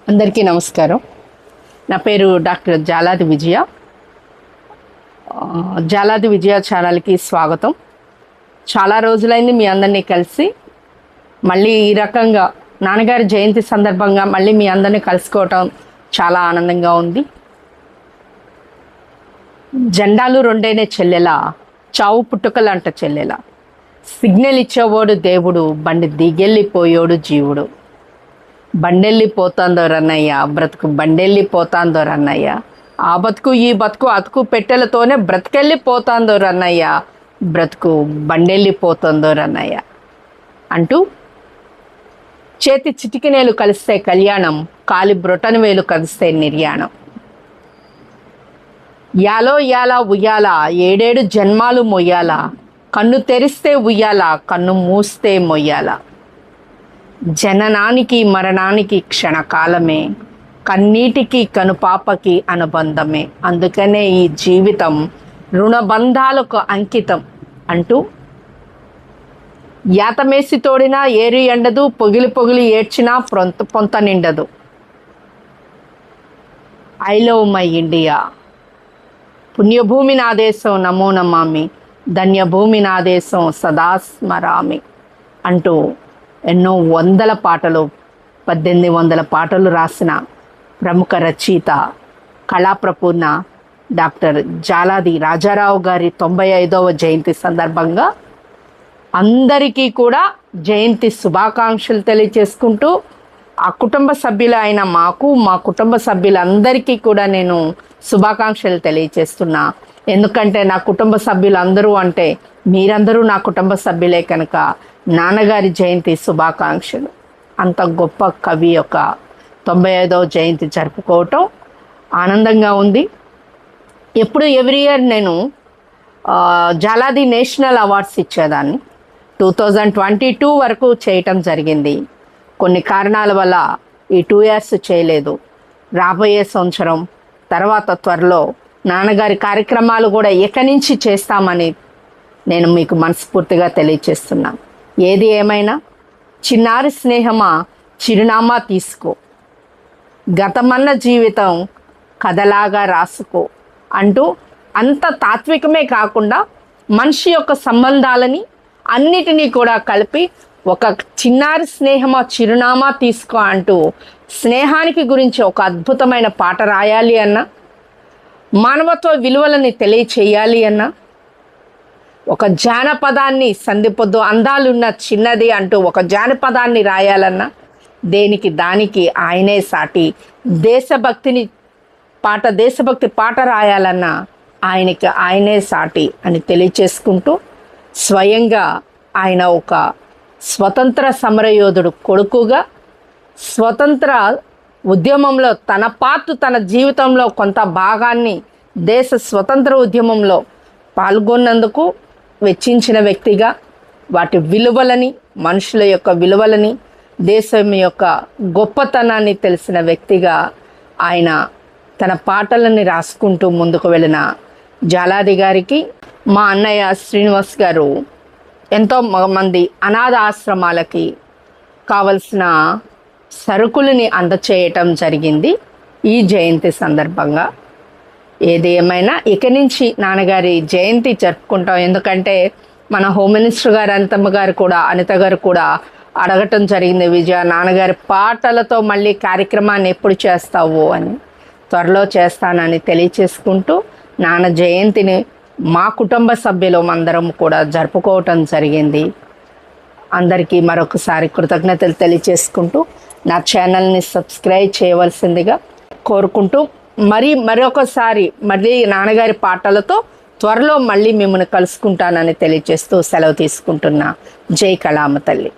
అందరికీ నమస్కారం. నా పేరు డాక్టర్ జాలాది విజయ. జాలాది విజయ ఛానల్కి స్వాగతం. చాలా రోజులైంది మీ అందరినీ కలిసి. మళ్ళీ ఈ రకంగా నాన్నగారి జయంతి సందర్భంగా మళ్ళీ మీ అందరినీ కలుసుకోవటం చాలా ఆనందంగా ఉంది. జెండాలు రెండేనే చెల్లెలా, చావు పుట్టుకలంట చెల్లెలా, సిగ్నల్ ఇచ్చేవాడు దేవుడు, బండి దిగెళ్ళిపోయాడు జీవుడు. బండెళ్ళిపోతాందో రన్నయ్య, బ్రతుకు బండెళ్ళిపోతాందో రన్నయ్య, ఆ బతుకు ఈ బతుకు అతుకు పెట్టెలతోనే బ్రతికెళ్ళిపోతాందో రన్నయ్య, బ్రతుకు బండెళ్ళిపోతుందో రన్నయ్య అంటూ చేతి చిటికినేలు కలిస్తే కళ్యాణం, కాలి బ్రొటన వేలు కలిస్తే నిర్యాణం. యాలో యాల ఉయ్యాల, ఏడేడు జన్మాలు మొయ్యాల, కన్ను తెరిస్తే ఉయ్యాల, కన్ను మూస్తే మొయ్యాల. జననానికి మరణానికి క్షణకాలమే, కన్నీటికి కనుపాపకి అనుబంధమే, అందుకనే ఈ జీవితం రుణబంధాలకు అంకితం అంటూ యాతమేసి తోడినా ఏరి ఎండదు, పొగిలి పొగిలి ఏడ్చినా పొంత నిండదు. ఐ లవ్ మై ఇండియా, పుణ్యభూమి నా దేశం నమో నమామి, ధన్యభూమి నా దేశం సదా స్మరామి అంటూ ఎన్నో వందల పాటలు, 1800 పాటలు రాసిన ప్రముఖ రచయిత కళాప్రపూర్ణ డాక్టర్ జాలాది రాజారావు గారి 95వ జయంతి సందర్భంగా అందరికీ కూడా జయంతి శుభాకాంక్షలు తెలియజేసుకుంటూ, ఆ కుటుంబ సభ్యులు అయిన మాకు, మా కుటుంబ సభ్యులందరికీ కూడా నేను శుభాకాంక్షలు తెలియజేస్తున్నా. ఎందుకంటే నా కుటుంబ సభ్యులు అందరూ అంటే మీరందరూ నా కుటుంబ సభ్యులే కనుక నాన్నగారి జయంతి శుభాకాంక్షలు. అంత గొప్ప కవి యొక్క 95వ జయంతి జరుపుకోవటం ఆనందంగా ఉంది. ఎప్పుడు ఎవ్రీ ఇయర్ నేను జాలాది నేషనల్ అవార్డ్స్ ఇచ్చేదాన్ని. 2022 వరకు చేయటం జరిగింది. కొన్ని కారణాల వల్ల ఈ 2 years చేయలేదు. రాబోయే సంవత్సరం తర్వాత త్వరలో నాన్నగారి కార్యక్రమాలు కూడా ఎక్కడి నుంచి చేస్తామని నేను మీకు మనస్ఫూర్తిగా తెలియచేస్తున్నాను. ఏది ఏమైనా చిన్నారి స్నేహమా చిరునామా తీసుకో, గతమన్న జీవితం కథలాగా రాసుకో అంటూ అంత తాత్వికమే కాకుండా మనిషి యొక్క సంబంధాలని అన్నిటినీ కూడా కలిపి ఒక చిన్నారి స్నేహమా చిరునామా తీసుకో అంటూ స్నేహానికి గురించి ఒక అద్భుతమైన పాట రాయాలి అన్నా, మానవత్వ విలువలని తెలియచేయాలి అన్నా, ఒక జానపదాన్ని సంధిపొద్దు అందాలున్న చిన్నది అంటూ ఒక జానపదాన్ని రాయాలన్నా దేనికి దానికి ఆయనే సాటి. దేశభక్తి పాట రాయాలన్నా ఆయనే సాటి అని తెలియచేసుకుంటూ, స్వయంగా ఆయన ఒక స్వతంత్ర సమరయోధుడు కొడుకుగా స్వతంత్ర ఉద్యమంలో తన జీవితంలో కొంత భాగాన్ని దేశ స్వతంత్ర ఉద్యమంలో పాల్గొన్నందుకు వెచ్చించిన వ్యక్తిగా, వాటి విలువలని, మనుషుల యొక్క విలువలని, దేశం యొక్క గొప్పతనాన్ని తెలిసిన వ్యక్తిగా ఆయన తన పాటలని రాసుకుంటూ ముందుకు వెళ్ళిన జాలాది గారికి మా అన్నయ్య శ్రీనివాస్ గారు ఎంతో మంది అనాథ ఆశ్రమాలకి కావలసిన సరుకులని అందచేయటం జరిగింది ఈ జయంతి సందర్భంగా. ఏది ఏమైనా ఇక నుంచి నాన్నగారి జయంతి జరుపుకుంటాం. ఎందుకంటే మన హోమ్ మినిస్టర్ గారు అనిత గారు కూడా అడగటం జరిగింది, విజయ నాన్నగారి పాటలతో మళ్ళీ కార్యక్రమాన్ని ఎప్పుడు చేస్తావు అని. త్వరలో చేస్తానని తెలియచేసుకుంటూ నాన్న జయంతిని మా కుటుంబ సభ్యులు అందరం కూడా జరుపుకోవటం జరిగింది. అందరికీ మరొకసారి కృతజ్ఞతలు తెలియచేసుకుంటూ నా ఛానల్ని సబ్స్క్రైబ్ చేయవలసిందిగా కోరుకుంటూ, మరొకసారి మళ్ళీ నాన్నగారి పాటలతో త్వరలో మళ్ళీ మిమ్మల్ని కలుసుకుంటానని తెలియజేస్తూ సెలవు తీసుకుంటున్నా. జై కళామ తల్లి.